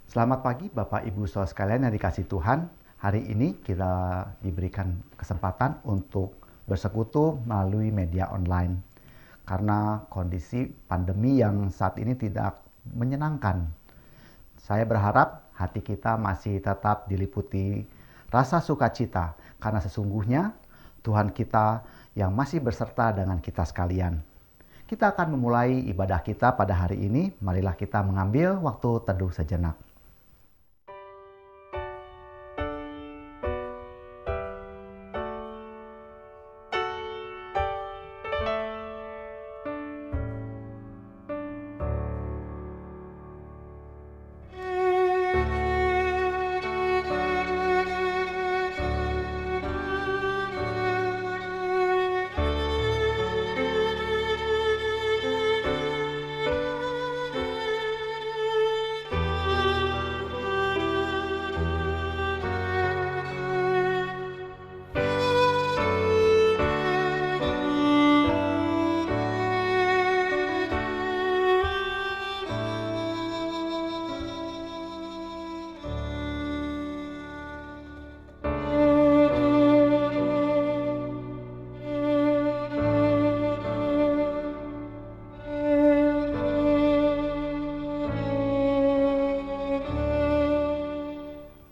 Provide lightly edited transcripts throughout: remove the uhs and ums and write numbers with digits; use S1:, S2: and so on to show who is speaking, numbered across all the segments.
S1: Selamat pagi Bapak Ibu Saudara sekalian yang dikasihi Tuhan. Hari ini kita diberikan kesempatan untuk bersekutu melalui media online. Karena kondisi pandemi yang saat ini tidak menyenangkan. Saya berharap hati kita masih tetap diliputi rasa sukacita. Karena sesungguhnya Tuhan kita yang masih berserta dengan kita sekalian. Kita akan memulai ibadah kita pada hari ini. Marilah kita mengambil waktu teduh sejenak.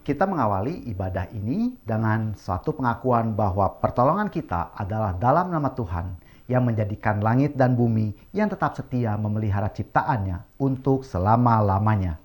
S1: Kita mengawali ibadah ini dengan suatu pengakuan bahwa pertolongan kita adalah dalam nama Tuhan yang menjadikan langit dan bumi yang tetap setia memelihara ciptaannya untuk selama-lamanya.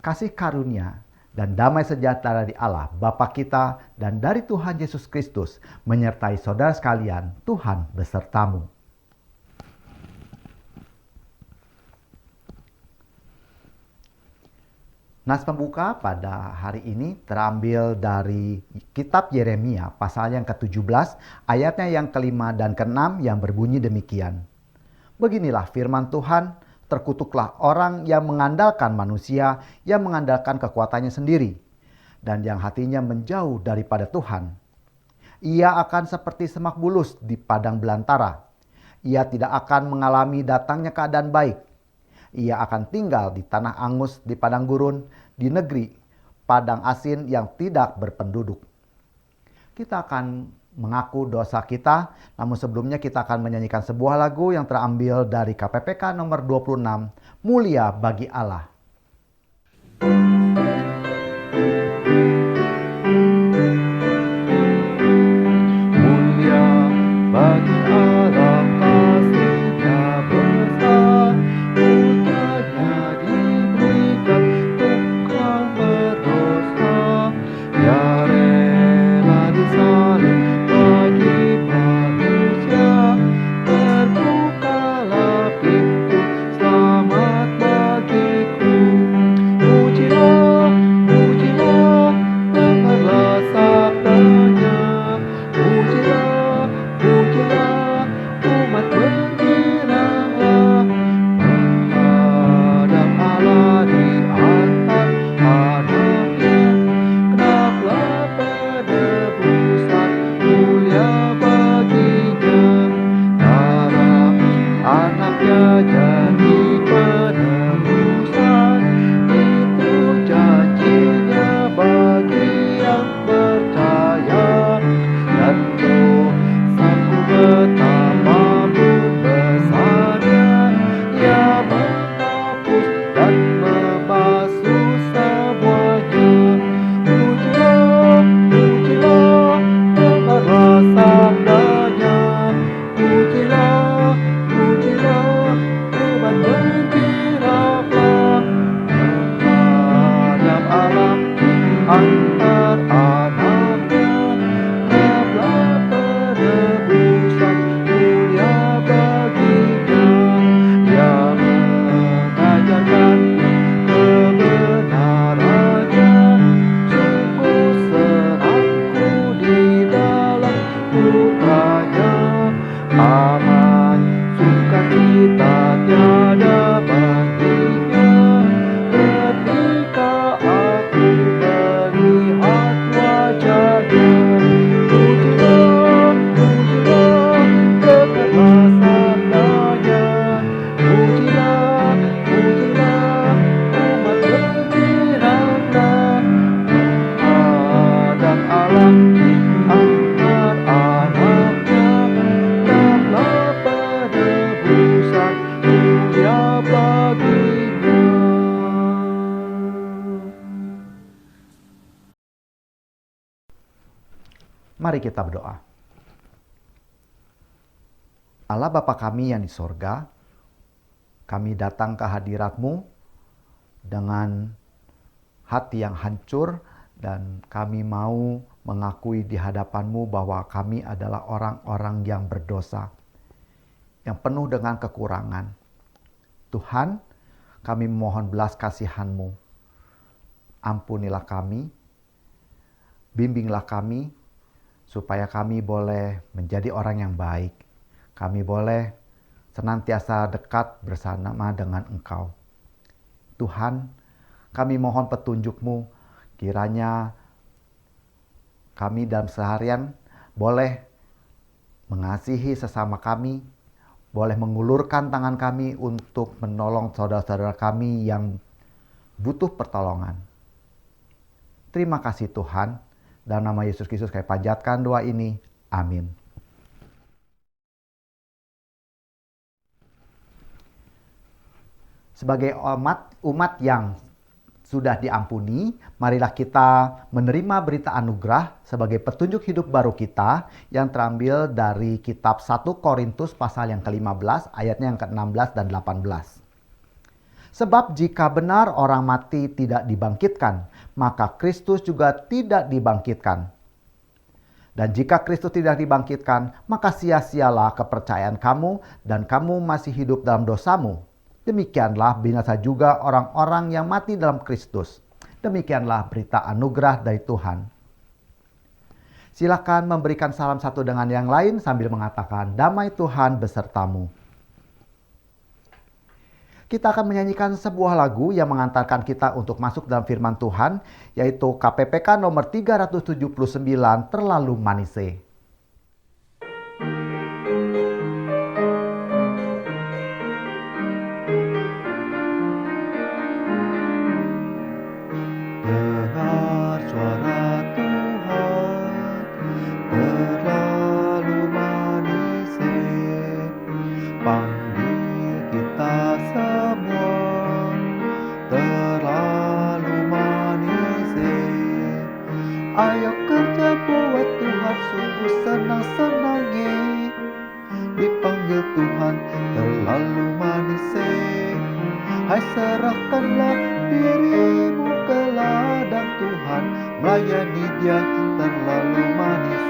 S1: Kasih karunia dan damai sejahtera dari Allah Bapa kita dan dari Tuhan Yesus Kristus menyertai saudara sekalian. Tuhan besertamu. Nas pembuka pada hari ini terambil dari kitab Yeremia pasal yang ke-17 ayatnya yang ke-5 dan ke-6 yang berbunyi demikian. Beginilah firman Tuhan. Terkutuklah orang yang mengandalkan manusia, yang mengandalkan kekuatannya sendiri, dan yang hatinya menjauh daripada Tuhan. Ia akan seperti semak bulus di padang belantara. Ia tidak akan mengalami datangnya keadaan baik. Ia akan tinggal di tanah angus, di padang gurun, di negeri padang asin yang tidak berpenduduk. Kita akan mengaku dosa kita, namun sebelumnya kita akan menyanyikan sebuah lagu yang terambil dari KPPK nomor 26, Mulia Bagi Allah.
S2: Mulia bagi Allah, kasih-Nya besar, putranya diberikan untuk kaum berdosa. Ya rela disalib bagi manusia, terbukalah pintu selamat bagiku. Pujilah, pujilah, dengarlah sabdanya. Pujilah, pujilah, umat bergiranglah menghadap Allah di atas anaknya. Kenaplah penebusan mulia baginya. Darah anaknya jadi penebusan, itu janjinya bagi yang percaya. Dan dosaku betapapun besarnya, Ia menghapus dan membasuh semuanya. Pujilah, pujilah, dengarlah sabdanya. Pujilah, pujilah, umat bergiranglah menghadap Allah di antar anaknya. Kenaplah penebusan mulia baginya. Ia mengajarkan kebenarannya. Sungguh senangku di dalam Allah di antara anaknya, telah penebusan mulia baginya.
S1: Mari kita berdoa. Allah Bapa kami yang di sorga, kami datang ke hadirat-Mu dengan hati yang hancur dan kami mau mengakui di hadapan-Mu bahwa kami adalah orang-orang yang berdosa, yang penuh dengan kekurangan. Tuhan, kami mohon belas kasihan-Mu. Ampunilah kami, bimbinglah kami, supaya kami boleh menjadi orang yang baik. Kami boleh senantiasa dekat bersama dengan Engkau. Tuhan, kami mohon petunjuk-Mu, kiranya kami dalam seharian boleh mengasihi sesama kami, boleh mengulurkan tangan kami untuk menolong saudara-saudara kami yang butuh pertolongan. Terima kasih Tuhan. Dalam nama Yesus Kristus kami panjatkan doa ini. Amin. Sebagai umat yang sudah diampuni, marilah kita menerima berita anugerah sebagai petunjuk hidup baru kita yang terambil dari kitab 1 Korintus pasal yang ke-15 ayatnya yang ke-16 dan 18. Sebab jika benar orang mati tidak dibangkitkan, maka Kristus juga tidak dibangkitkan. Dan jika Kristus tidak dibangkitkan, maka sia-sialah kepercayaan kamu dan kamu masih hidup dalam dosamu. Demikianlah binasa juga orang-orang yang mati dalam Kristus. Demikianlah berita anugerah dari Tuhan. Silakan memberikan salam satu dengan yang lain sambil mengatakan, damai Tuhan besertamu. Kita akan menyanyikan sebuah lagu yang mengantarkan kita untuk masuk dalam firman Tuhan, yaitu KPPK nomor 379, Terlalu Manise.
S2: Dengar suara Tuhan, terlalu manis, panggil kita semua, terlalu manis. Ayo kerja buat Tuhan, sungguh senang-senang, dipanggil Tuhan, terlalu manis. Hai serahkanlah dirimu ke ladang Tuhan, melayani Dia, terlalu manis.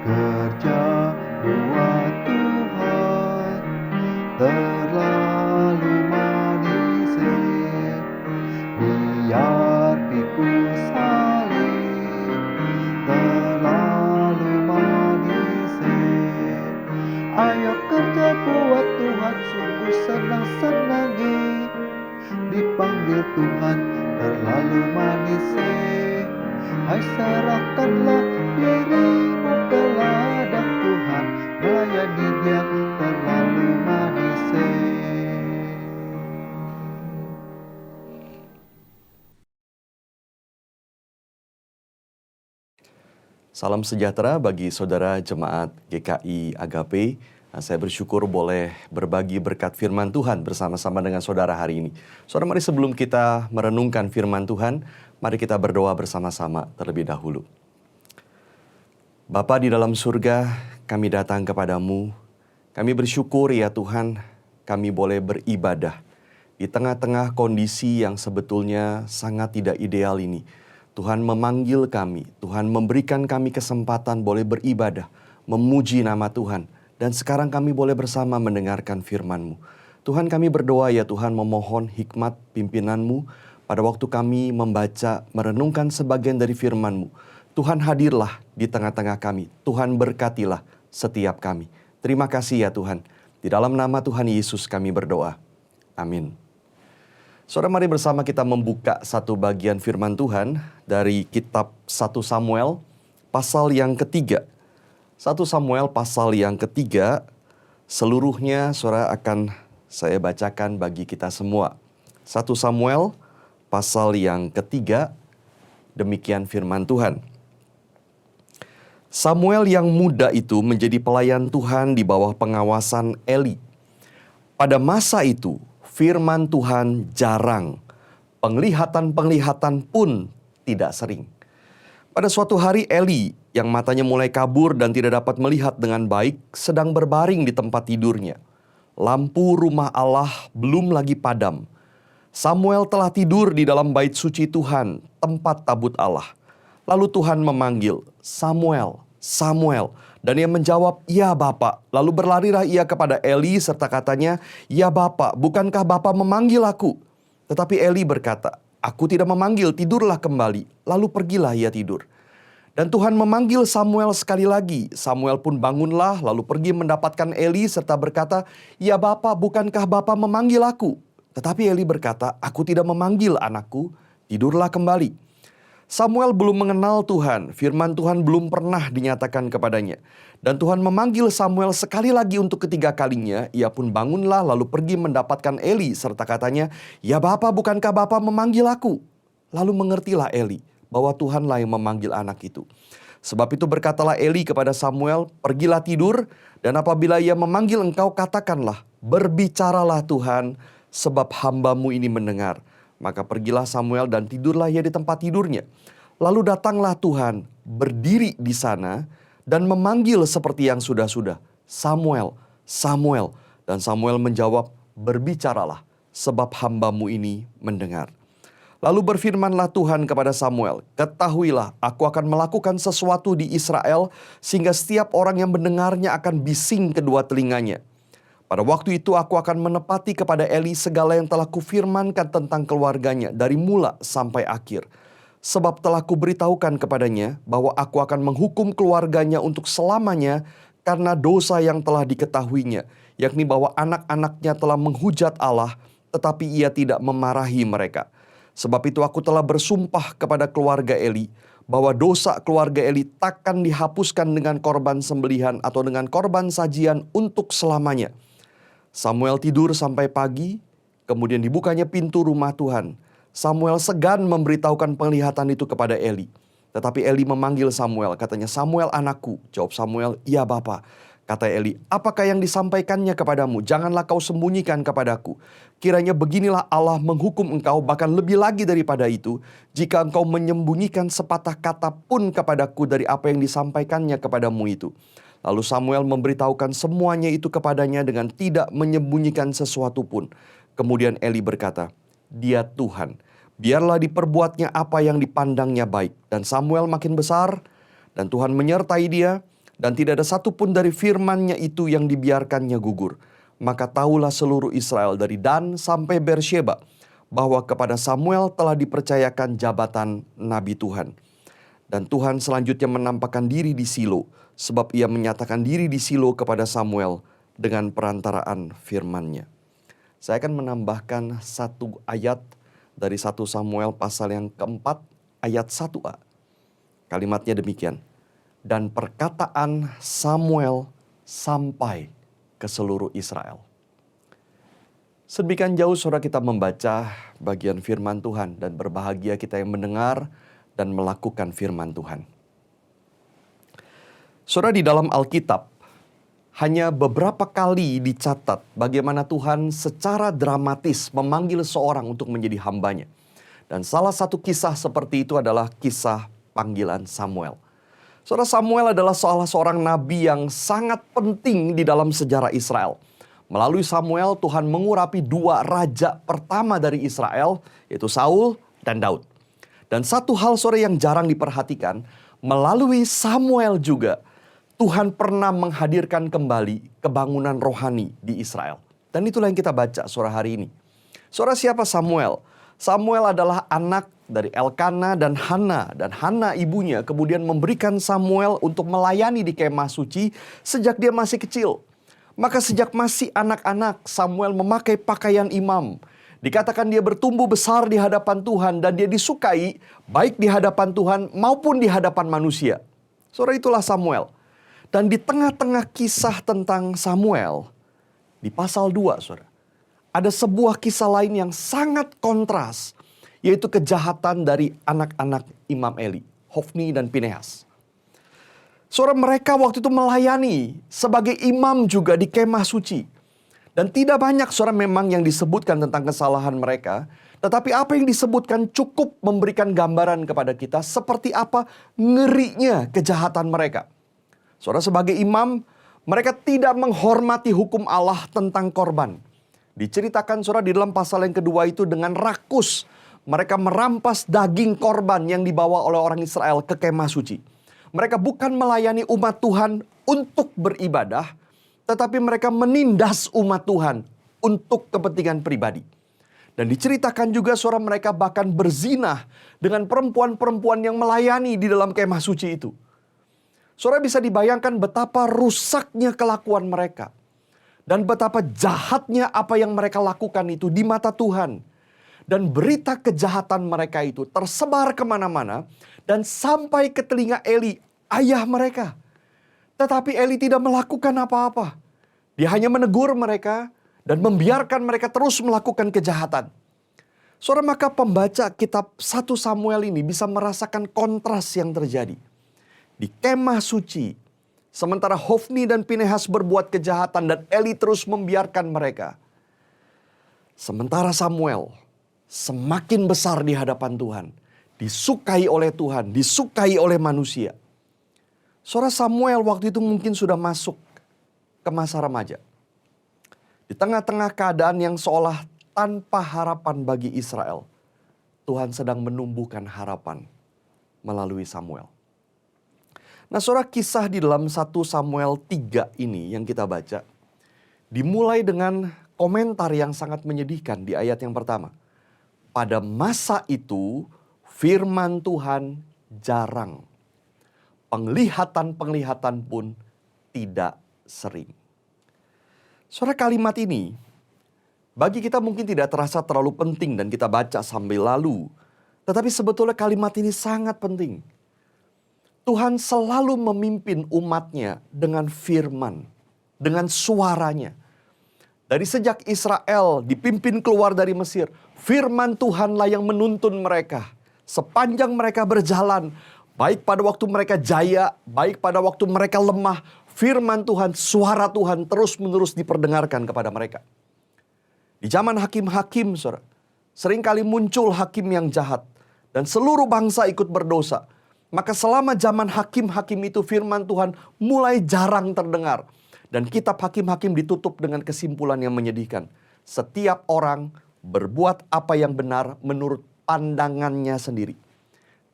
S2: Kerja buat Tuhan, terlalu manis. Biar pikul salib, terlalu manis. Ayo kerja buat Tuhan, sungguh senang-senang, dipanggil Tuhan, terlalu manis. Hai serahkanlah dirimu ke ladang Tuhan, melayani Dia, terlalu manis.
S3: Salam sejahtera bagi saudara jemaat GKI Agape. Saya bersyukur boleh berbagi berkat firman Tuhan bersama-sama dengan saudara hari ini. Saudara, mari sebelum kita merenungkan firman Tuhan, mari kita berdoa bersama-sama terlebih dahulu. Bapa di dalam surga, kami datang kepadamu. Kami bersyukur ya Tuhan, kami boleh beribadah di tengah-tengah kondisi yang sebetulnya sangat tidak ideal ini. Tuhan memanggil kami, Tuhan memberikan kami kesempatan boleh beribadah, memuji nama Tuhan. Dan sekarang kami boleh bersama mendengarkan firman-Mu. Tuhan, kami berdoa ya Tuhan, memohon hikmat pimpinan-Mu pada waktu kami membaca, merenungkan sebagian dari firman-Mu. Tuhan hadirlah di tengah-tengah kami, Tuhan berkatilah setiap kami. Terima kasih ya Tuhan, di dalam nama Tuhan Yesus kami berdoa. Amin. Saudara, mari bersama kita membuka satu bagian firman Tuhan dari kitab 1 Samuel pasal yang ketiga. 1 Samuel pasal yang ketiga, seluruhnya saudara akan saya bacakan bagi kita semua. 1 Samuel pasal yang ketiga, demikian firman Tuhan. Samuel yang muda itu menjadi pelayan Tuhan di bawah pengawasan Eli. Pada masa itu, firman Tuhan jarang. Penglihatan-penglihatan pun tidak sering. Pada suatu hari Eli yang matanya mulai kabur dan tidak dapat melihat dengan baik sedang berbaring di tempat tidurnya. Lampu rumah Allah belum lagi padam. Samuel telah tidur di dalam bait suci Tuhan, tempat tabut Allah. Lalu Tuhan memanggil, "Samuel, Samuel." Dan ia menjawab, "Ya Bapa." Lalu berlarilah ia kepada Eli serta katanya, "Ya Bapa, bukankah Bapa memanggil aku?" Tetapi Eli berkata, "Aku tidak memanggil, tidurlah kembali." Lalu pergilah ia tidur. Dan Tuhan memanggil Samuel sekali lagi. Samuel pun bangunlah lalu pergi mendapatkan Eli serta berkata, "Ya Bapa, bukankah Bapa memanggil aku?" Tetapi Eli berkata, "Aku tidak memanggil anakku, tidurlah kembali." Samuel belum mengenal Tuhan, firman Tuhan belum pernah dinyatakan kepadanya. Dan Tuhan memanggil Samuel sekali lagi untuk ketiga kalinya, ia pun bangunlah lalu pergi mendapatkan Eli serta katanya, "Ya Bapa, bukankah Bapa memanggil aku?" Lalu mengertilah Eli bahwa Tuhanlah yang memanggil anak itu. Sebab itu berkatalah Eli kepada Samuel, "Pergilah tidur, dan apabila ia memanggil engkau katakanlah, berbicaralah Tuhan, sebab hamba-Mu ini mendengar." Maka pergilah Samuel dan tidurlah ia di tempat tidurnya. Lalu datanglah Tuhan berdiri di sana dan memanggil seperti yang sudah-sudah, "Samuel, Samuel." Dan Samuel menjawab, "Berbicaralah, sebab hamba-Mu ini mendengar." Lalu berfirmanlah Tuhan kepada Samuel, "Ketahuilah, aku akan melakukan sesuatu di Israel sehingga setiap orang yang mendengarnya akan bising kedua telinganya. Pada waktu itu aku akan menepati kepada Eli segala yang telah kufirmankan tentang keluarganya dari mula sampai akhir. Sebab telah kuberitahukan kepadanya bahwa aku akan menghukum keluarganya untuk selamanya karena dosa yang telah diketahuinya, yakni bahwa anak-anaknya telah menghujat Allah, tetapi ia tidak memarahi mereka. Sebab itu aku telah bersumpah kepada keluarga Eli, bahwa dosa keluarga Eli takkan dihapuskan dengan korban sembelihan atau dengan korban sajian untuk selamanya." Samuel tidur sampai pagi, kemudian dibukanya pintu rumah Tuhan. Samuel segan memberitahukan penglihatan itu kepada Eli. Tetapi Eli memanggil Samuel, katanya, "Samuel anakku." Jawab Samuel, "Ya Bapa." Kata Eli, "Apakah yang disampaikannya kepadamu? Janganlah kau sembunyikan kepadaku. Kiranya beginilah Allah menghukum engkau, bahkan lebih lagi daripada itu, jika engkau menyembunyikan sepatah kata pun kepadaku dari apa yang disampaikannya kepadamu itu." Lalu Samuel memberitahukan semuanya itu kepadanya dengan tidak menyembunyikan sesuatu pun. Kemudian Eli berkata, "Dia Tuhan, biarlah diperbuatnya apa yang dipandangnya baik." Dan Samuel makin besar, dan Tuhan menyertai dia, dan tidak ada satupun dari firman-Nya itu yang dibiarkannya gugur. Maka tahulah seluruh Israel dari Dan sampai Beersheba, bahwa kepada Samuel telah dipercayakan jabatan Nabi Tuhan. Dan Tuhan selanjutnya menampakkan diri di Silo, sebab ia menyatakan diri di Silo kepada Samuel dengan perantaraan firman-Nya. Saya akan menambahkan satu ayat dari 1 Samuel pasal yang keempat ayat 1a. Kalimatnya demikian. "Dan perkataan Samuel sampai ke seluruh Israel." Sedemikian jauh saudara kita membaca bagian firman Tuhan, dan berbahagia kita yang mendengar dan melakukan firman Tuhan. Saudara, di dalam Alkitab hanya beberapa kali dicatat bagaimana Tuhan secara dramatis memanggil seorang untuk menjadi hambanya. Dan salah satu kisah seperti itu adalah kisah panggilan Samuel. Saudara, Samuel adalah salah seorang nabi yang sangat penting di dalam sejarah Israel. Melalui Samuel, Tuhan mengurapi dua raja pertama dari Israel, yaitu Saul dan Daud. Dan satu hal saudara yang jarang diperhatikan, melalui Samuel juga Tuhan pernah menghadirkan kembali kebangunan rohani di Israel. Dan itulah yang kita baca sore hari ini. Saudara, siapa Samuel? Samuel adalah anak dari Elkana dan Hana. Dan Hana ibunya kemudian memberikan Samuel untuk melayani di kemah suci sejak dia masih kecil. Maka sejak masih anak-anak, Samuel memakai pakaian imam. Dikatakan dia bertumbuh besar di hadapan Tuhan dan dia disukai baik di hadapan Tuhan maupun di hadapan manusia. Saudara, itulah Samuel. Dan di tengah-tengah kisah tentang Samuel, di pasal 2, saudara, ada sebuah kisah lain yang sangat kontras, yaitu kejahatan dari anak-anak Imam Eli, Hofni dan Pinehas. Saudara, mereka waktu itu melayani sebagai imam juga di kemah suci. Dan tidak banyak saudara memang yang disebutkan tentang kesalahan mereka. Tetapi apa yang disebutkan cukup memberikan gambaran kepada kita seperti apa ngerinya kejahatan mereka. Saudara, sebagai imam, mereka tidak menghormati hukum Allah tentang korban. Diceritakan saudara di dalam pasal yang kedua itu dengan rakus. Mereka merampas daging korban yang dibawa oleh orang Israel ke kemah suci. Mereka bukan melayani umat Tuhan untuk beribadah, tetapi mereka menindas umat Tuhan untuk kepentingan pribadi. Dan diceritakan juga saudara mereka bahkan berzinah dengan perempuan-perempuan yang melayani di dalam kemah suci itu. Saudara, bisa dibayangkan betapa rusaknya kelakuan mereka. Dan betapa jahatnya apa yang mereka lakukan itu di mata Tuhan. Dan berita kejahatan mereka itu tersebar kemana-mana dan sampai ke telinga Eli, ayah mereka. Tetapi Eli tidak melakukan apa-apa. Dia hanya menegur mereka dan membiarkan mereka terus melakukan kejahatan. Saudara, maka pembaca kitab 1 Samuel ini bisa merasakan kontras yang terjadi. Di kemah suci, sementara Hofni dan Pinehas berbuat kejahatan dan Eli terus membiarkan mereka. Sementara Samuel semakin besar di hadapan Tuhan. Disukai oleh Tuhan, disukai oleh manusia. Saudara, Samuel waktu itu mungkin sudah masuk ke masa remaja. Di tengah-tengah keadaan yang seolah tanpa harapan bagi Israel, Tuhan sedang menumbuhkan harapan melalui Samuel. Nah saudara, kisah di dalam 1 Samuel 3 ini yang kita baca, dimulai dengan komentar yang sangat menyedihkan di ayat yang pertama. Pada masa itu firman Tuhan jarang. Penglihatan-penglihatan pun tidak sering. Saudara, kalimat ini bagi kita mungkin tidak terasa terlalu penting dan kita baca sambil lalu. Tetapi sebetulnya kalimat ini sangat penting. Tuhan selalu memimpin umatnya dengan firman, dengan suaranya. Dari sejak Israel dipimpin keluar dari Mesir, firman Tuhanlah yang menuntun mereka. Sepanjang mereka berjalan, baik pada waktu mereka jaya, baik pada waktu mereka lemah, firman Tuhan, suara Tuhan terus-menerus diperdengarkan kepada mereka. Di zaman hakim-hakim, saudara, seringkali muncul hakim yang jahat dan seluruh bangsa ikut berdosa. Maka selama zaman hakim-hakim itu firman Tuhan mulai jarang terdengar. Dan kitab hakim-hakim ditutup dengan kesimpulan yang menyedihkan. Setiap orang berbuat apa yang benar menurut pandangannya sendiri.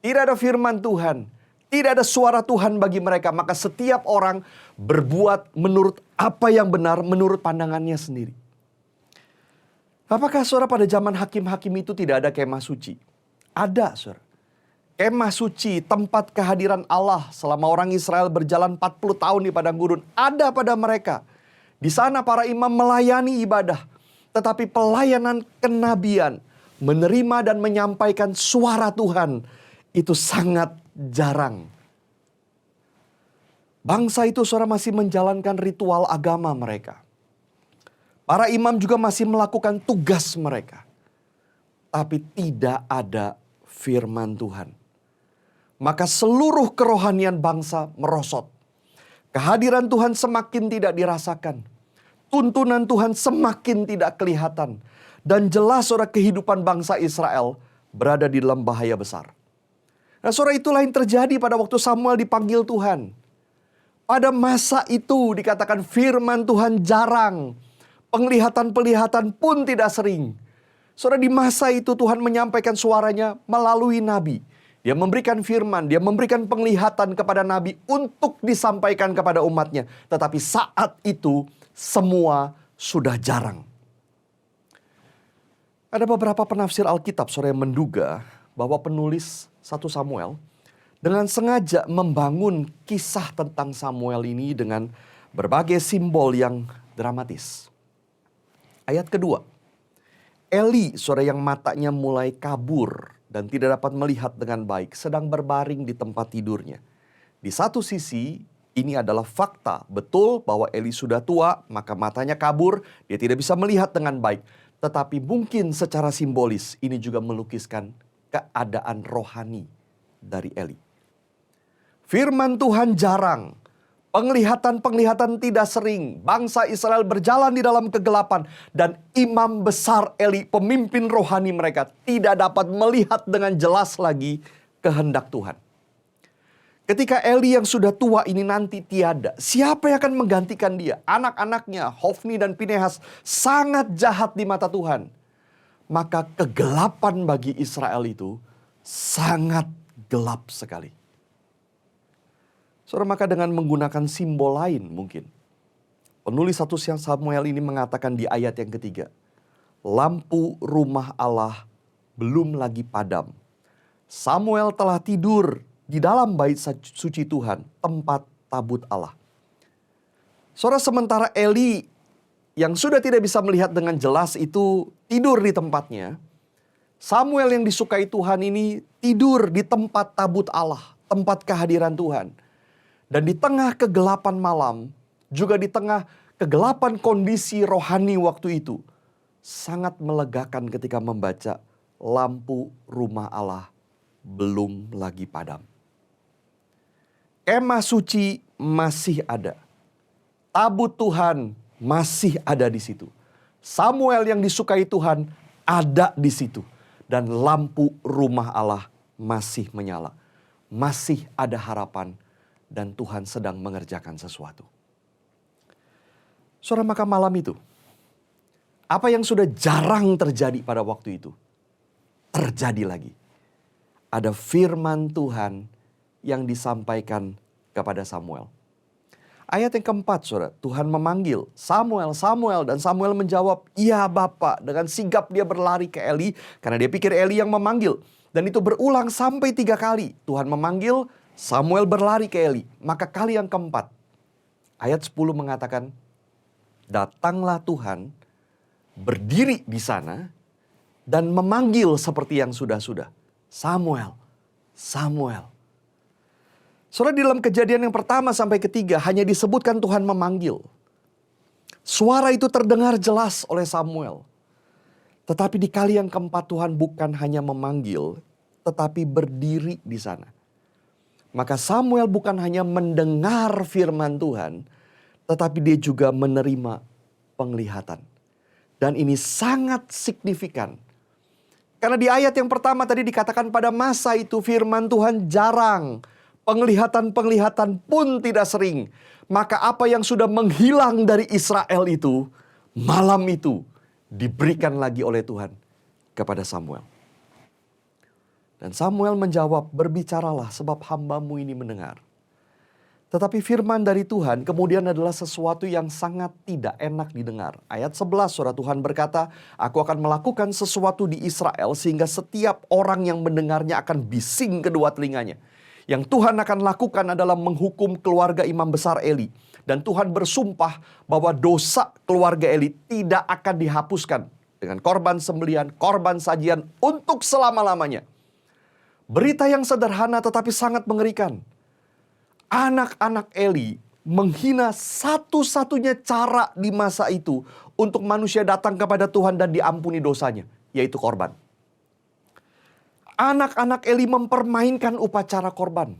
S3: Tidak ada firman Tuhan, tidak ada suara Tuhan bagi mereka. Maka setiap orang berbuat menurut apa yang benar menurut pandangannya sendiri. Apakah saudara pada zaman hakim-hakim itu tidak ada kemah suci? Ada, saudara. Kemah suci, tempat kehadiran Allah selama orang Israel berjalan 40 tahun di padang gurun, ada pada mereka. Di sana para imam melayani ibadah, tetapi pelayanan kenabian, menerima dan menyampaikan suara Tuhan, itu sangat jarang. Bangsa itu saudara masih menjalankan ritual agama mereka. Para imam juga masih melakukan tugas mereka. Tapi tidak ada firman Tuhan. Maka seluruh kerohanian bangsa merosot. Kehadiran Tuhan semakin tidak dirasakan. Tuntunan Tuhan semakin tidak kelihatan. Dan jelas saudara kehidupan bangsa Israel berada di dalam bahaya besar. Nah saudara, itulah yang terjadi pada waktu Samuel dipanggil Tuhan. Pada masa itu dikatakan firman Tuhan jarang. Penglihatan-penglihatan pun tidak sering. Saudara, di masa itu Tuhan menyampaikan suaranya melalui nabi. Dia memberikan firman, dia memberikan penglihatan kepada nabi untuk disampaikan kepada umatnya. Tetapi saat itu semua sudah jarang. Ada beberapa penafsir Alkitab saudara yang menduga bahwa penulis 1 Samuel dengan sengaja membangun kisah tentang Samuel ini dengan berbagai simbol yang dramatis. Ayat kedua, Eli, saudara, yang matanya mulai kabur dan tidak dapat melihat dengan baik, sedang berbaring di tempat tidurnya. Di satu sisi, ini adalah fakta. Betul bahwa Eli sudah tua, maka matanya kabur, dia tidak bisa melihat dengan baik. Tetapi mungkin secara simbolis, ini juga melukiskan keadaan rohani dari Eli. Firman Tuhan jarang. Penglihatan-penglihatan tidak sering. Bangsa Israel berjalan di dalam kegelapan. Dan imam besar Eli, pemimpin rohani mereka, tidak dapat melihat dengan jelas lagi kehendak Tuhan. Ketika Eli yang sudah tua ini nanti tiada, siapa yang akan menggantikan dia? Anak-anaknya, Hofni dan Pinehas, sangat jahat di mata Tuhan. Maka kegelapan bagi Israel itu sangat gelap sekali. Saudara, maka dengan menggunakan simbol lain mungkin. Penulis 1 Samuel ini mengatakan di ayat yang ketiga. Lampu rumah Allah belum lagi padam. Samuel telah tidur di dalam bait suci Tuhan, tempat tabut Allah. Saudara, sementara Eli yang sudah tidak bisa melihat dengan jelas itu tidur di tempatnya. Samuel yang disukai Tuhan ini tidur di tempat tabut Allah, tempat kehadiran Tuhan. Dan di tengah kegelapan malam, juga di tengah kegelapan kondisi rohani waktu itu, sangat melegakan ketika membaca lampu rumah Allah belum lagi padam. Kemah suci masih ada. Tabut Tuhan masih ada di situ. Samuel yang disukai Tuhan ada di situ. Dan lampu rumah Allah masih menyala. Masih ada harapan. Dan Tuhan sedang mengerjakan sesuatu. Saudara, maka malam itu, apa yang sudah jarang terjadi pada waktu itu, terjadi lagi. Ada firman Tuhan yang disampaikan kepada Samuel. Ayat yang keempat, saudara, Tuhan memanggil Samuel, Samuel, dan Samuel menjawab, "Iya Bapak." Dengan sigap dia berlari ke Eli, karena dia pikir Eli yang memanggil. Dan itu berulang sampai 3 kali. Tuhan memanggil, Samuel berlari ke Eli. Maka kali yang keempat, ayat 10 mengatakan, datanglah Tuhan, berdiri di sana, dan memanggil seperti yang sudah-sudah. Samuel, Samuel. Saudara, di dalam Kejadian yang pertama sampai ketiga hanya disebutkan Tuhan memanggil. Suara itu terdengar jelas oleh Samuel. Tetapi di kali yang keempat Tuhan bukan hanya memanggil, tetapi berdiri di sana. Maka Samuel bukan hanya mendengar firman Tuhan, tetapi dia juga menerima penglihatan. Dan ini sangat signifikan. Karena di ayat yang pertama tadi dikatakan pada masa itu firman Tuhan jarang. Penglihatan-penglihatan pun tidak sering. Maka apa yang sudah menghilang dari Israel itu, malam itu diberikan lagi oleh Tuhan kepada Samuel. Dan Samuel menjawab, "Berbicaralah sebab hamba-Mu ini mendengar." Tetapi firman dari Tuhan kemudian adalah sesuatu yang sangat tidak enak didengar. Ayat 11, saudara, Tuhan berkata, "Aku akan melakukan sesuatu di Israel sehingga setiap orang yang mendengarnya akan bising kedua telinganya." Yang Tuhan akan lakukan adalah menghukum keluarga imam besar Eli. Dan Tuhan bersumpah bahwa dosa keluarga Eli tidak akan dihapuskan dengan korban sembelihan, korban sajian untuk selama-lamanya. Berita yang sederhana tetapi sangat mengerikan. Anak-anak Eli menghina satu-satunya cara di masa itu untuk manusia datang kepada Tuhan dan diampuni dosanya, yaitu korban. Anak-anak Eli mempermainkan upacara korban.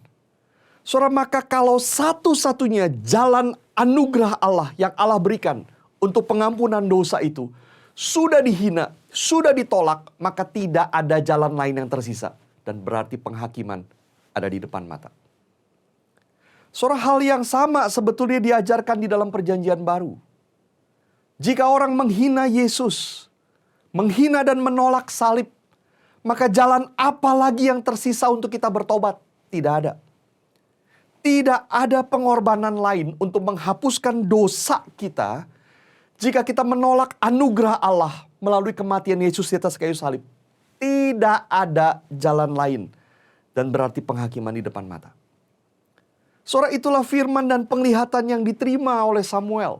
S3: Saudara, maka kalau satu-satunya jalan anugerah Allah yang Allah berikan untuk pengampunan dosa itu sudah dihina, sudah ditolak, maka tidak ada jalan lain yang tersisa. Dan berarti penghakiman ada di depan mata. Saudara, hal yang sama sebetulnya diajarkan di dalam perjanjian baru. Jika orang menghina Yesus, menghina dan menolak salib, maka jalan apa lagi yang tersisa untuk kita bertobat? Tidak ada. Tidak ada pengorbanan lain untuk menghapuskan dosa kita jika kita menolak anugerah Allah melalui kematian Yesus di atas kayu salib. Tidak ada jalan lain. Dan berarti penghakiman di depan mata. Saudara, itulah firman dan penglihatan yang diterima oleh Samuel.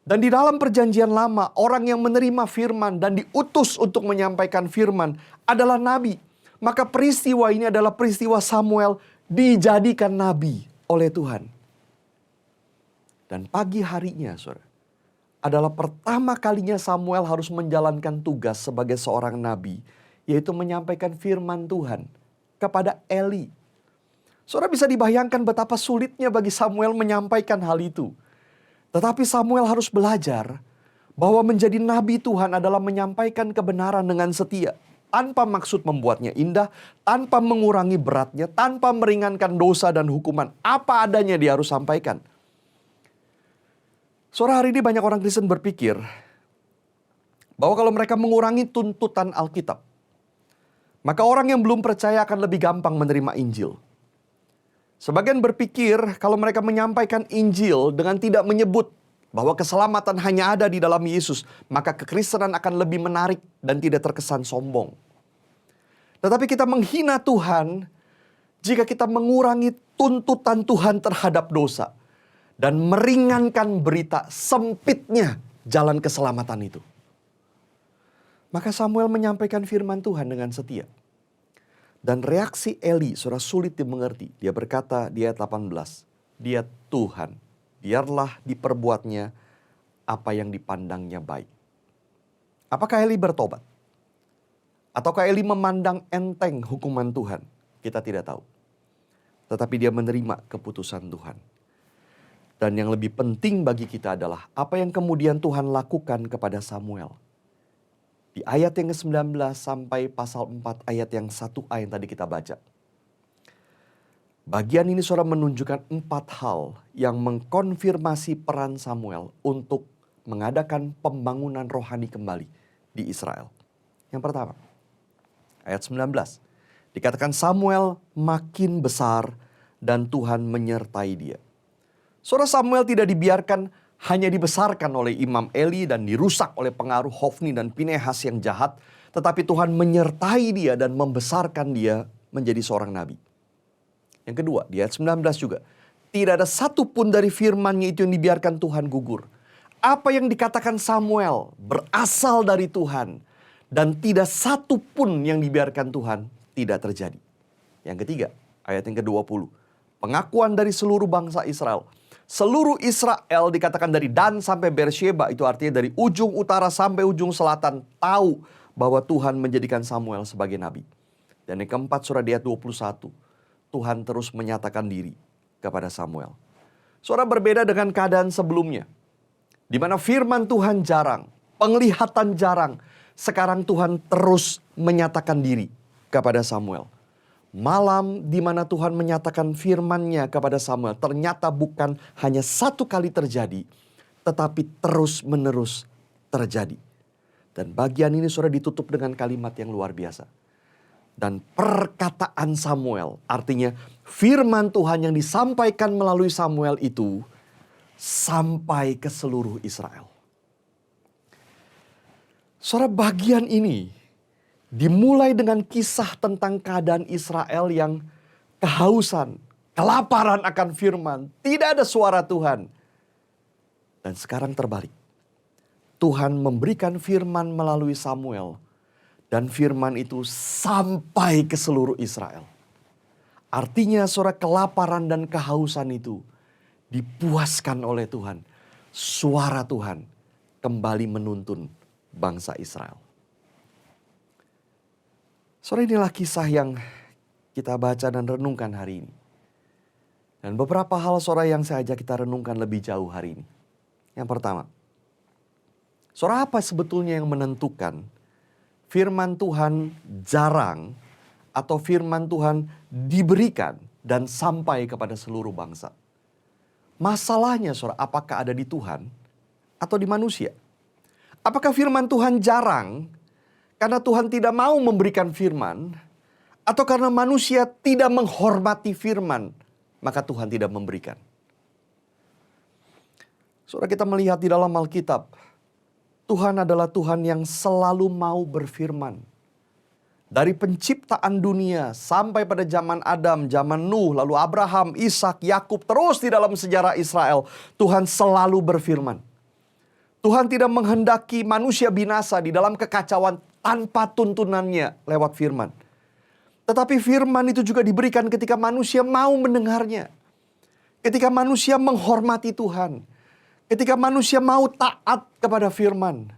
S3: Dan di dalam perjanjian lama, orang yang menerima firman dan diutus untuk menyampaikan firman adalah nabi. Maka peristiwa ini adalah peristiwa Samuel dijadikan nabi oleh Tuhan. Dan pagi harinya, saudara, adalah pertama kalinya Samuel harus menjalankan tugas sebagai seorang nabi, yaitu menyampaikan firman Tuhan kepada Eli. Saudara bisa dibayangkan betapa sulitnya bagi Samuel menyampaikan hal itu. Tetapi Samuel harus belajar bahwa menjadi nabi Tuhan adalah menyampaikan kebenaran dengan setia. Tanpa maksud membuatnya indah, tanpa mengurangi beratnya, tanpa meringankan dosa dan hukuman. Apa adanya dia harus sampaikan. Saudara, hari ini banyak orang Kristen berpikir bahwa kalau mereka mengurangi tuntutan Alkitab, maka orang yang belum percaya akan lebih gampang menerima Injil. Sebagian berpikir kalau mereka menyampaikan Injil dengan tidak menyebut bahwa keselamatan hanya ada di dalam Yesus, maka kekristenan akan lebih menarik dan tidak terkesan sombong. Tetapi kita menghina Tuhan jika kita mengurangi tuntutan Tuhan terhadap dosa dan meringankan berita sempitnya jalan keselamatan itu. Maka Samuel menyampaikan firman Tuhan dengan setia. Dan reaksi Eli saudara sulit dimengerti. Dia berkata di ayat 18, dia Tuhan, biarlah diperbuatnya apa yang dipandangnya baik. Apakah Eli bertobat? Ataukah Eli memandang enteng hukuman Tuhan? Kita tidak tahu. Tetapi dia menerima keputusan Tuhan. Dan yang lebih penting bagi kita adalah apa yang kemudian Tuhan lakukan kepada Samuel. Di ayat yang ke-19 sampai pasal 4 ayat yang 1a yang tadi kita baca. Bagian ini saudara menunjukkan 4 hal yang mengkonfirmasi peran Samuel untuk mengadakan pembangunan rohani kembali di Israel. Yang pertama, ayat 19. Dikatakan Samuel makin besar dan Tuhan menyertai dia. Saudara, Samuel tidak dibiarkan hanya dibesarkan oleh Imam Eli dan dirusak oleh pengaruh Hofni dan Pinehas yang jahat. Tetapi Tuhan menyertai dia dan membesarkan dia menjadi seorang nabi. Yang kedua, di ayat 19 juga. Tidak ada satupun dari firman-Nya itu yang dibiarkan Tuhan gugur. Apa yang dikatakan Samuel berasal dari Tuhan. Dan tidak satupun yang dibiarkan Tuhan tidak terjadi. Yang ketiga, ayat yang ke-20. Pengakuan dari seluruh bangsa Israel. Seluruh Israel dikatakan dari Dan sampai Beersheba, itu artinya dari ujung utara sampai ujung selatan, tahu bahwa Tuhan menjadikan Samuel sebagai nabi. Dan yang keempat, surah di ayat 21, Tuhan terus menyatakan diri kepada Samuel. Saudara, berbeda dengan keadaan sebelumnya, di mana firman Tuhan jarang, penglihatan jarang, sekarang Tuhan terus menyatakan diri kepada Samuel. Malam di mana Tuhan menyatakan firman-Nya kepada Samuel ternyata bukan hanya satu kali terjadi, tetapi terus-menerus terjadi. Dan bagian ini sudah ditutup dengan kalimat yang luar biasa. Dan perkataan Samuel, artinya firman Tuhan yang disampaikan melalui Samuel itu sampai ke seluruh Israel. Saudara, bagian ini dimulai dengan kisah tentang keadaan Israel yang kehausan, kelaparan akan firman. Tidak ada suara Tuhan. Dan sekarang terbalik. Tuhan memberikan firman melalui Samuel. Dan firman itu sampai ke seluruh Israel. Artinya saudara, kelaparan dan kehausan itu dipuaskan oleh Tuhan. Suara Tuhan kembali menuntun bangsa Israel. Saudara, inilah kisah yang kita baca dan renungkan hari ini. Dan beberapa hal saudara yang saya ajak kita renungkan lebih jauh hari ini. Yang pertama, saudara, apa sebetulnya yang menentukan firman Tuhan jarang atau firman Tuhan diberikan dan sampai kepada seluruh bangsa? Masalahnya saudara, apakah ada di Tuhan atau di manusia? Apakah firman Tuhan jarang karena Tuhan tidak mau memberikan firman, atau karena manusia tidak menghormati firman, maka Tuhan tidak memberikan? Saudara, kita melihat di dalam Alkitab, Tuhan adalah Tuhan yang selalu mau berfirman. Dari penciptaan dunia sampai pada zaman Adam, zaman Nuh, lalu Abraham, Ishak, Yakub, terus di dalam sejarah Israel, Tuhan selalu berfirman. Tuhan tidak menghendaki manusia binasa di dalam kekacauan tanpa tuntunannya lewat firman. Tetapi firman itu juga diberikan ketika manusia mau mendengarnya. Ketika manusia menghormati Tuhan. Ketika manusia mau taat kepada firman.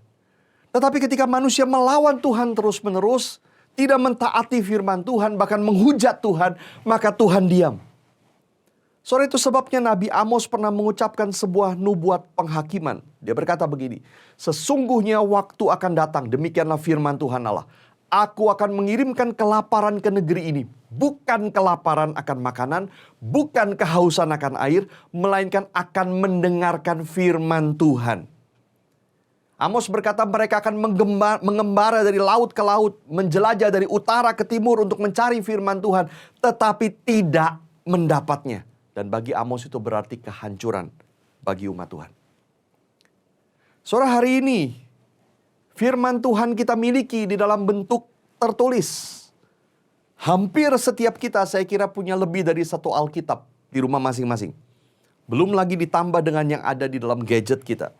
S3: Tetapi ketika manusia melawan Tuhan terus-menerus, tidak mentaati firman Tuhan, bahkan menghujat Tuhan, maka Tuhan diam. Saudara, itu sebabnya Nabi Amos pernah mengucapkan sebuah nubuat penghakiman. Dia berkata begini, sesungguhnya waktu akan datang, demikianlah firman Tuhan Allah. Aku akan mengirimkan kelaparan ke negeri ini. Bukan kelaparan akan makanan, bukan kehausan akan air, melainkan akan mendengarkan firman Tuhan. Amos berkata mereka akan mengembara dari laut ke laut, menjelajah dari utara ke timur untuk mencari firman Tuhan, tetapi tidak mendapatnya. Dan bagi Amos itu berarti kehancuran bagi umat Tuhan. Saudara, hari ini firman Tuhan kita miliki di dalam bentuk tertulis. Hampir setiap kita saya kira punya lebih dari satu Alkitab di rumah masing-masing. Belum lagi ditambah dengan yang ada di dalam gadget kita.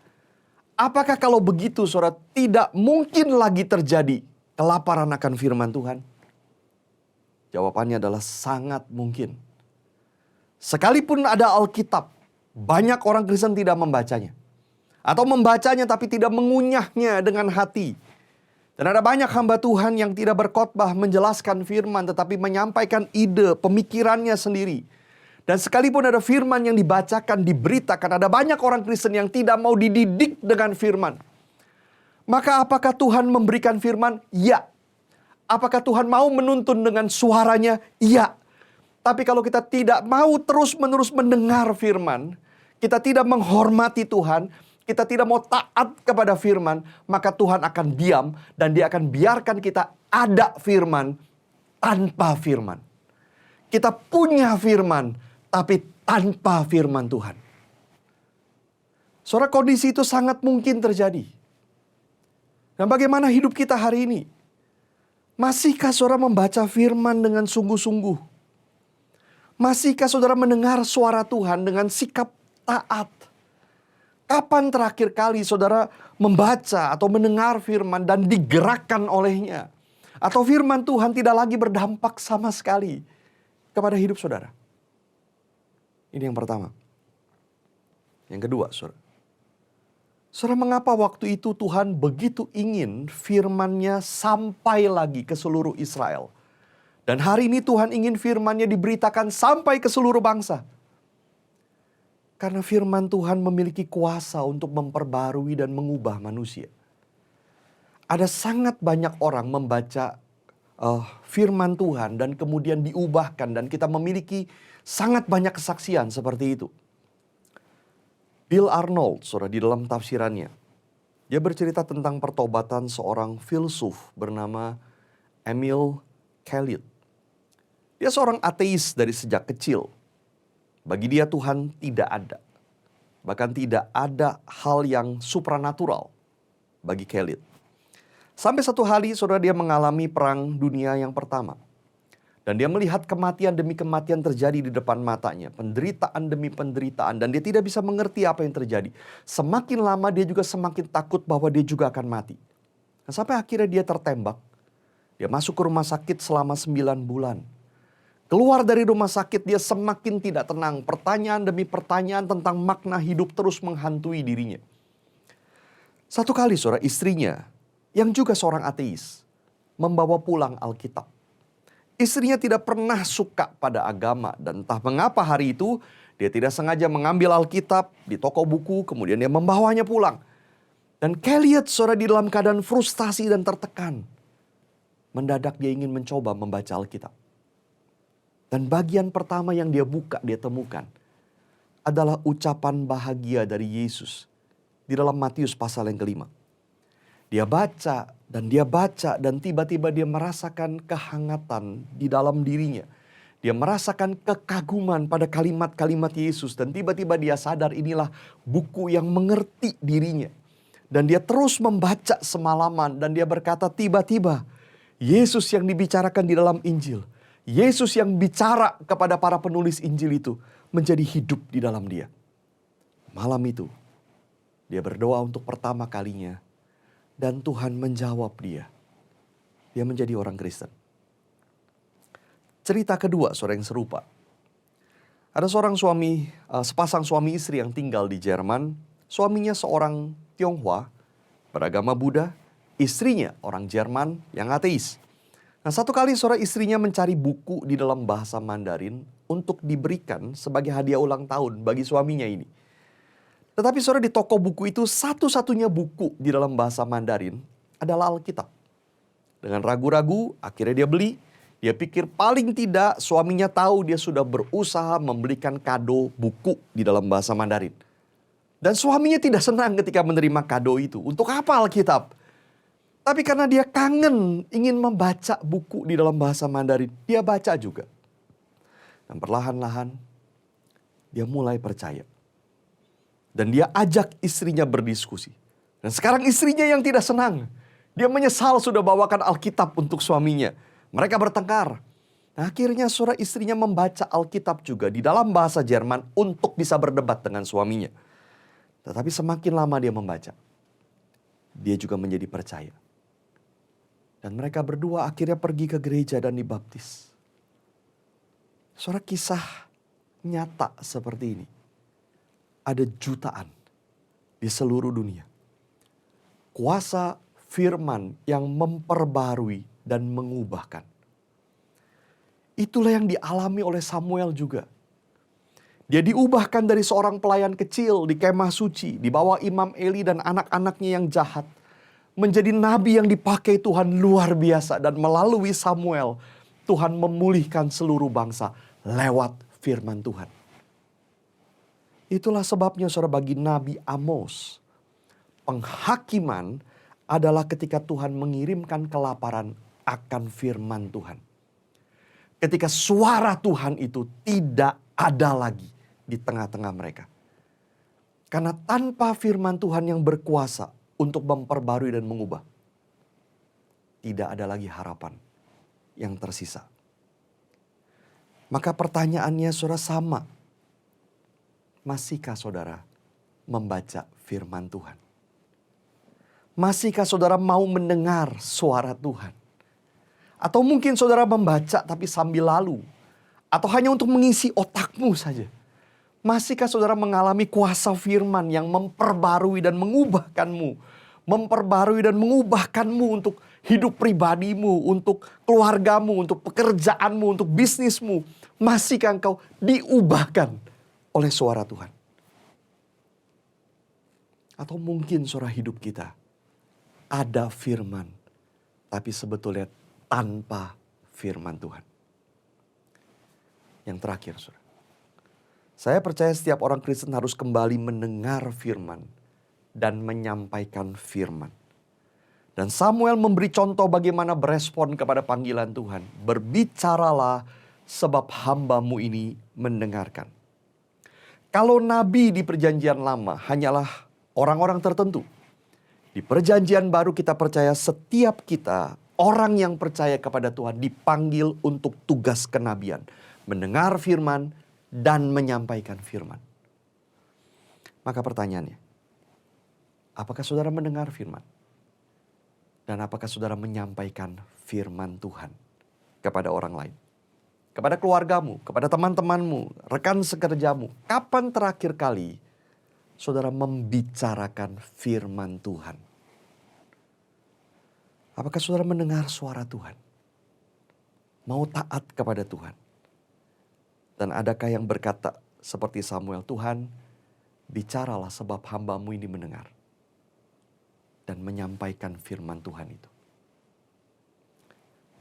S3: Apakah kalau begitu saudara tidak mungkin lagi terjadi kelaparan akan firman Tuhan? Jawabannya adalah sangat mungkin. Sekalipun ada Alkitab, banyak orang Kristen tidak membacanya. Atau membacanya tapi tidak mengunyahnya dengan hati. Dan ada banyak hamba Tuhan yang tidak berkhotbah menjelaskan firman tetapi menyampaikan ide, pemikirannya sendiri. Dan sekalipun ada firman yang dibacakan, diberitakan, ada banyak orang Kristen yang tidak mau dididik dengan firman. Maka apakah Tuhan memberikan firman? Ya. Apakah Tuhan mau menuntun dengan suaranya? Ya. Tapi kalau kita tidak mau terus-menerus mendengar firman, kita tidak menghormati Tuhan, kita tidak mau taat kepada firman, maka Tuhan akan diam dan Dia akan biarkan kita ada firman tanpa firman. Kita punya firman, tapi tanpa firman Tuhan. Saudara, kondisi itu sangat mungkin terjadi. Dan bagaimana hidup kita hari ini? Masihkah saudara membaca firman dengan sungguh-sungguh? Masihkah saudara mendengar suara Tuhan dengan sikap taat? Kapan terakhir kali saudara membaca atau mendengar firman dan digerakkan olehnya? Atau firman Tuhan tidak lagi berdampak sama sekali kepada hidup saudara? Ini yang pertama. Yang kedua, saudara. Saudara, mengapa waktu itu Tuhan begitu ingin firman-Nya sampai lagi ke seluruh Israel? Dan hari ini Tuhan ingin firman-Nya diberitakan sampai ke seluruh bangsa. Karena firman Tuhan memiliki kuasa untuk memperbarui dan mengubah manusia. Ada sangat banyak orang membaca firman Tuhan dan kemudian diubahkan. Dan kita memiliki sangat banyak kesaksian seperti itu. Bill Arnold, saudara, di dalam tafsirannya, dia bercerita tentang pertobatan seorang filsuf bernama Emil Khalid. Dia seorang ateis dari sejak kecil. Bagi dia Tuhan tidak ada. Bahkan tidak ada hal yang supranatural bagi Khalid. Sampai satu hari saudara dia mengalami perang dunia yang pertama. Dan dia melihat kematian demi kematian terjadi di depan matanya. Penderitaan demi penderitaan. Dan dia tidak bisa mengerti apa yang terjadi. Semakin lama dia juga semakin takut bahwa dia juga akan mati. Nah, sampai akhirnya dia tertembak. Dia masuk ke rumah sakit selama 9 bulan. Keluar dari rumah sakit dia semakin tidak tenang. Pertanyaan demi pertanyaan tentang makna hidup terus menghantui dirinya. Satu kali saudara, istrinya yang juga seorang ateis membawa pulang Alkitab. Istrinya tidak pernah suka pada agama dan entah mengapa hari itu dia tidak sengaja mengambil Alkitab di toko buku kemudian dia membawanya pulang. Dan Khalid saudara di dalam keadaan frustasi dan tertekan. Mendadak dia ingin mencoba membaca Alkitab. Dan bagian pertama yang dia buka, dia temukan adalah ucapan bahagia dari Yesus di dalam Matius pasal yang kelima. Dia baca dan tiba-tiba dia merasakan kehangatan di dalam dirinya. Dia merasakan kekaguman pada kalimat-kalimat Yesus dan tiba-tiba dia sadar inilah buku yang mengerti dirinya. Dan dia terus membaca semalaman dan dia berkata tiba-tiba Yesus yang dibicarakan di dalam Injil, Yesus yang bicara kepada para penulis Injil itu menjadi hidup di dalam dia. Malam itu dia berdoa untuk pertama kalinya dan Tuhan menjawab dia. Dia menjadi orang Kristen. Cerita kedua saudara yang serupa. Ada sepasang suami istri yang tinggal di Jerman. Suaminya seorang Tionghoa beragama Buddha, istrinya orang Jerman yang ateis. Nah, satu kali saudara istrinya mencari buku di dalam bahasa Mandarin untuk diberikan sebagai hadiah ulang tahun bagi suaminya ini. Tetapi saudara, di toko buku itu satu-satunya buku di dalam bahasa Mandarin adalah Alkitab. Dengan ragu-ragu akhirnya dia beli. Dia pikir paling tidak suaminya tahu dia sudah berusaha membelikan kado buku di dalam bahasa Mandarin. Dan suaminya tidak senang ketika menerima kado itu. Untuk apa Alkitab? Tapi karena dia kangen ingin membaca buku di dalam bahasa Mandarin, dia baca juga. Dan perlahan-lahan dia mulai percaya. Dan dia ajak istrinya berdiskusi. Dan sekarang istrinya yang tidak senang. Dia menyesal sudah bawakan Alkitab untuk suaminya. Mereka bertengkar. Nah, akhirnya saudara, istrinya membaca Alkitab juga di dalam bahasa Jerman untuk bisa berdebat dengan suaminya. Tetapi semakin lama dia membaca, dia juga menjadi percaya. Dan mereka berdua akhirnya pergi ke gereja dan dibaptis. Saudara, kisah nyata seperti ini ada jutaan di seluruh dunia. Kuasa firman yang memperbarui dan mengubahkan. Itulah yang dialami oleh Samuel juga. Dia diubahkan dari seorang pelayan kecil di kemah suci, di bawah Imam Eli dan anak-anaknya yang jahat, menjadi nabi yang dipakai Tuhan luar biasa. Dan melalui Samuel, Tuhan memulihkan seluruh bangsa lewat firman Tuhan. Itulah sebabnya saudara, bagi Nabi Amos, penghakiman adalah ketika Tuhan mengirimkan kelaparan akan firman Tuhan. Ketika suara Tuhan itu tidak ada lagi di tengah-tengah mereka. Karena tanpa firman Tuhan yang berkuasa untuk memperbarui dan mengubah, tidak ada lagi harapan yang tersisa. Maka pertanyaannya saudara sama. Masihkah saudara membaca firman Tuhan? Masihkah saudara mau mendengar suara Tuhan? Atau mungkin saudara membaca tapi sambil lalu. Atau hanya untuk mengisi otakmu saja. Masihkah saudara mengalami kuasa firman yang memperbarui dan mengubahkanmu? Memperbarui dan mengubahkanmu untuk hidup pribadimu, untuk keluargamu, untuk pekerjaanmu, untuk bisnismu. Masihkah engkau diubahkan oleh suara Tuhan? Atau mungkin saudara, hidup kita ada firman, tapi sebetulnya tanpa firman Tuhan. Yang terakhir, saudara, saya percaya setiap orang Kristen harus kembali mendengar firman dan menyampaikan firman. Dan Samuel memberi contoh bagaimana berespon kepada panggilan Tuhan. Berbicaralah sebab hambamu ini mendengarkan. Kalau nabi di perjanjian lama hanyalah orang-orang tertentu, di perjanjian baru kita percaya setiap kita, orang yang percaya kepada Tuhan, dipanggil untuk tugas kenabian. Mendengar firman dan menyampaikan firman. Maka pertanyaannya, apakah saudara mendengar firman? Dan apakah saudara menyampaikan firman Tuhan kepada orang lain? Kepada keluargamu, kepada teman-temanmu, rekan sekerjamu. Kapan terakhir kali saudara membicarakan firman Tuhan? Apakah saudara mendengar suara Tuhan? Mau taat kepada Tuhan? Dan adakah yang berkata seperti Samuel, Tuhan, bicaralah sebab hambamu ini mendengar. Dan menyampaikan firman Tuhan itu.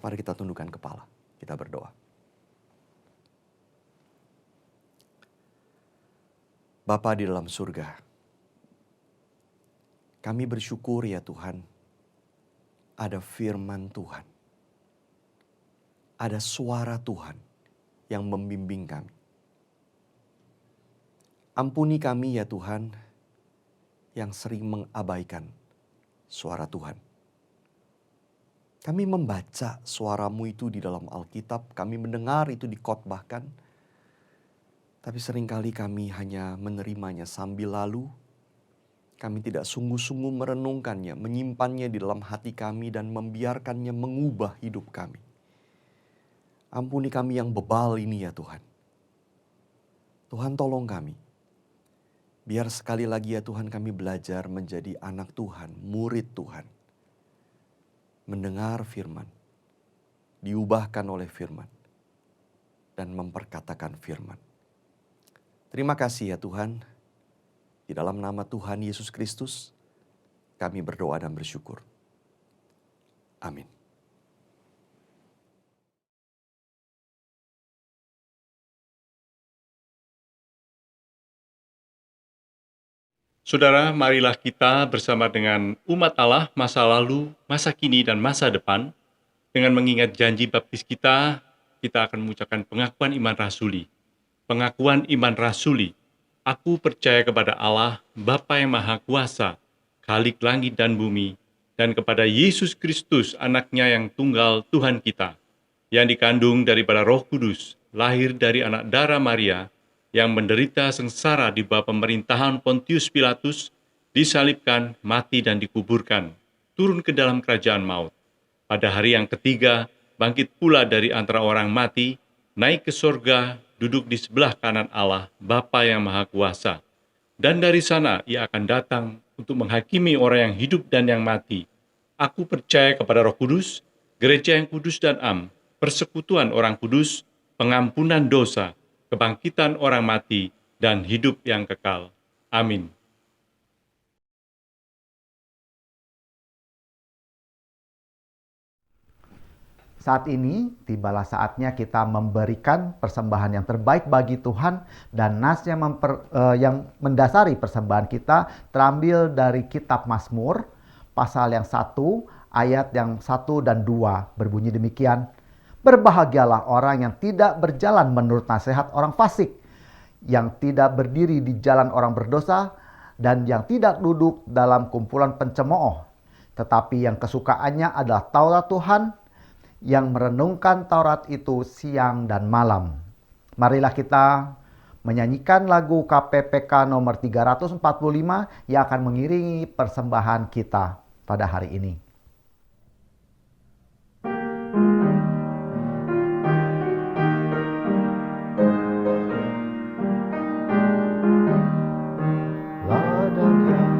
S3: Mari kita tundukkan kepala, kita berdoa. Bapa di dalam surga, kami bersyukur ya Tuhan, ada firman Tuhan. Ada suara Tuhan yang membimbing kami. Ampuni kami ya Tuhan, yang sering mengabaikan suara Tuhan. Kami membaca suara-Mu itu di dalam Alkitab, kami mendengar itu dikhotbahkan, tapi seringkali kami hanya menerimanya sambil lalu. Kami tidak sungguh-sungguh merenungkannya, menyimpannya di dalam hati kami dan membiarkannya mengubah hidup kami. Ampuni kami yang bebal ini ya Tuhan. Tuhan tolong kami. Biar sekali lagi ya Tuhan kami belajar menjadi anak Tuhan, murid Tuhan. Mendengar firman, diubahkan oleh firman. dan memperkatakan firman. Terima kasih ya Tuhan. Di dalam nama Tuhan Yesus Kristus, kami berdoa dan bersyukur. Amin.
S4: Saudara, marilah kita bersama dengan umat Allah masa lalu, masa kini, dan masa depan. Dengan mengingat janji baptis kita akan mengucapkan pengakuan iman rasuli. Pengakuan iman rasuli. Aku percaya kepada Allah, Bapa yang Maha Kuasa, Khalik langit dan bumi, dan kepada Yesus Kristus, anaknya yang tunggal Tuhan kita, yang dikandung daripada Roh Kudus, lahir dari anak darah Maria, yang menderita sengsara di bawah pemerintahan Pontius Pilatus, disalibkan, mati dan dikuburkan, turun ke dalam kerajaan maut. Pada hari yang ketiga, bangkit pula dari antara orang mati, naik ke sorga, duduk di sebelah kanan Allah, Bapa yang Maha Kuasa. Dan dari sana ia akan datang untuk menghakimi orang yang hidup dan yang mati. Aku percaya kepada Roh Kudus, gereja yang kudus dan am, persekutuan orang kudus, pengampunan dosa, kebangkitan orang mati, dan hidup yang kekal. Amin.
S1: Saat ini tibalah saatnya kita memberikan persembahan yang terbaik bagi Tuhan, dan nas yang mendasari persembahan kita terambil dari kitab Mazmur pasal yang 1 ayat yang 1 dan 2 berbunyi demikian. Berbahagialah orang yang tidak berjalan menurut nasihat orang fasik, yang tidak berdiri di jalan orang berdosa, dan yang tidak duduk dalam kumpulan pencemooh. Tetapi yang kesukaannya adalah Taurat Tuhan, yang merenungkan Taurat itu siang dan malam. Marilah kita menyanyikan lagu KPPK nomor 345 yang akan mengiringi persembahan kita pada hari ini.
S2: Ladang yang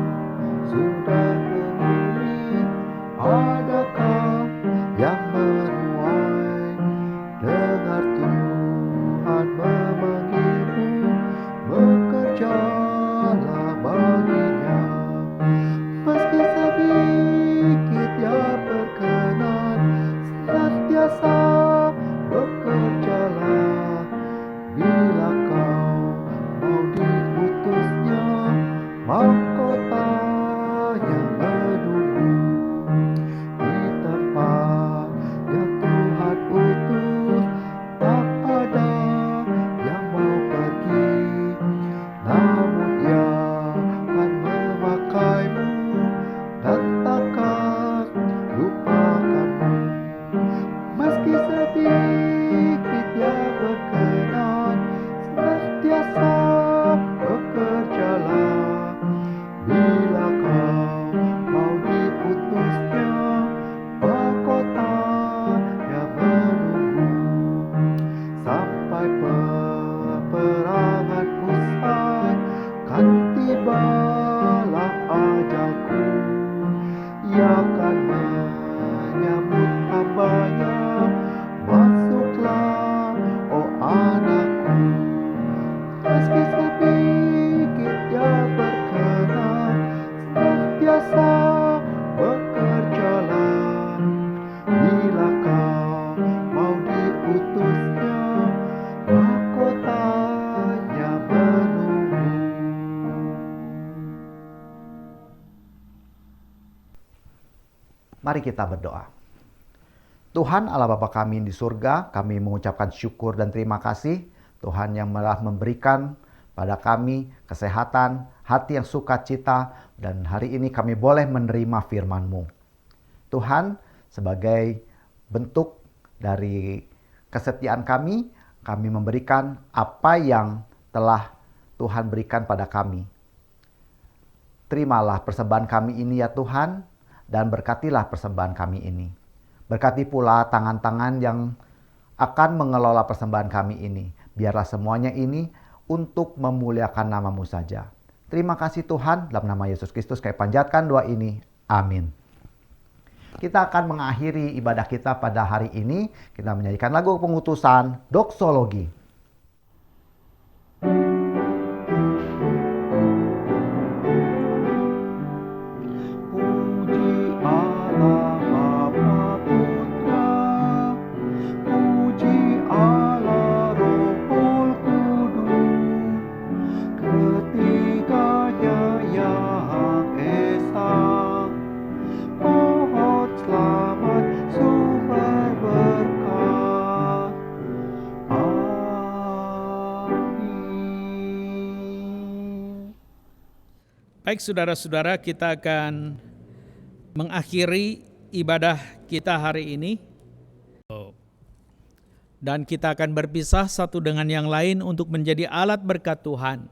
S2: sudah berbuih, adakah yang menuai? Dengar Tuhan memanggilmu, bekerjalah baginya. Meski sedikit ia berkenan, senantiasa bekerjalah. Bila kau mau diutusnya, mahkota yang menunggu di tempat yang Tuhan utus. Tak ada yang mau pergi, namun Ia akan memakaimu dan takkan lupakanmu. Meski sedikit ia berkenan, senantiasa bekerjalah. Bila kau mau diutusnya, mahkota yang menunggu. Sampai peperangan usai, kan tibalah ajalku. Ia akan menyambut hamba-Nya. Masuklah, oh anakku. Meski sedikit ia berkenan, senantiasa bekerjalah. Bila kau mau diutusnya, mahkotanya menunggu.
S1: Mari kita berdoa. Tuhan Allah Bapa kami di surga, kami mengucapkan syukur dan terima kasih Tuhan yang telah memberikan pada kami kesehatan, hati yang sukacita, dan hari ini kami boleh menerima firman-Mu. Tuhan, sebagai bentuk dari kesetiaan kami memberikan apa yang telah Tuhan berikan pada kami. Terimalah persembahan kami ini ya Tuhan, dan berkatilah persembahan kami ini. Berkati pula tangan-tangan yang akan mengelola persembahan kami ini. Biarlah semuanya ini untuk memuliakan nama-Mu saja. Terima kasih Tuhan, dalam nama Yesus Kristus kami panjatkan doa ini. Amin. Kita akan mengakhiri ibadah kita pada hari ini. Kita menyanyikan lagu pengutusan doksologi.
S2: Puji Allah Bapa Putra, puji Allah Roh Kudus, ketiganya yang esa, pohon selamat sumber berkat. Amin.
S5: Baik saudara-saudara, kita akan mengakhiri ibadah kita hari ini. Dan kita akan berpisah satu dengan yang lain untuk menjadi alat berkat Tuhan.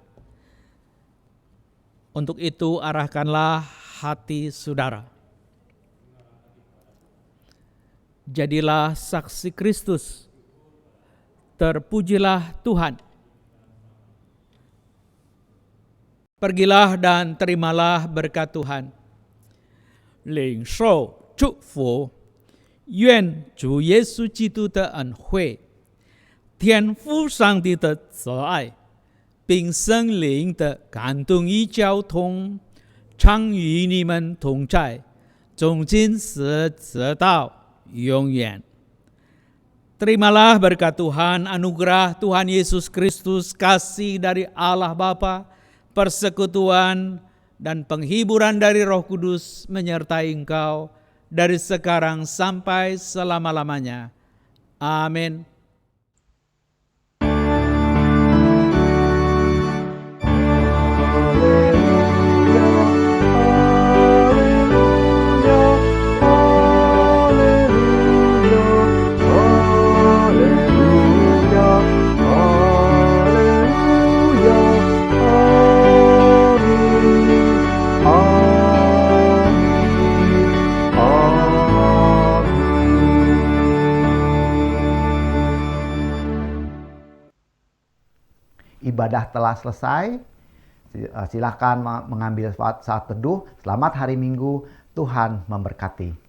S5: Untuk itu arahkanlah hati saudara. Jadilah saksi Kristus. Terpujilah Tuhan. Pergilah dan terimalah berkat Tuhan. 领受祝福，愿主耶稣基督的恩惠、天父上帝的慈爱，并圣灵的感动与交通，常与你们同在，从今时直到永远。Terimalah berkat Tuhan, anugerah Tuhan Yesus Kristus, kasih dari Allah Bapa, persekutuan dan penghiburan dari Roh Kudus menyertai engkau dari sekarang sampai selama-lamanya. Amin.
S1: Ibadah telah selesai. Silakan mengambil saat teduh. Selamat hari Minggu. Tuhan memberkati.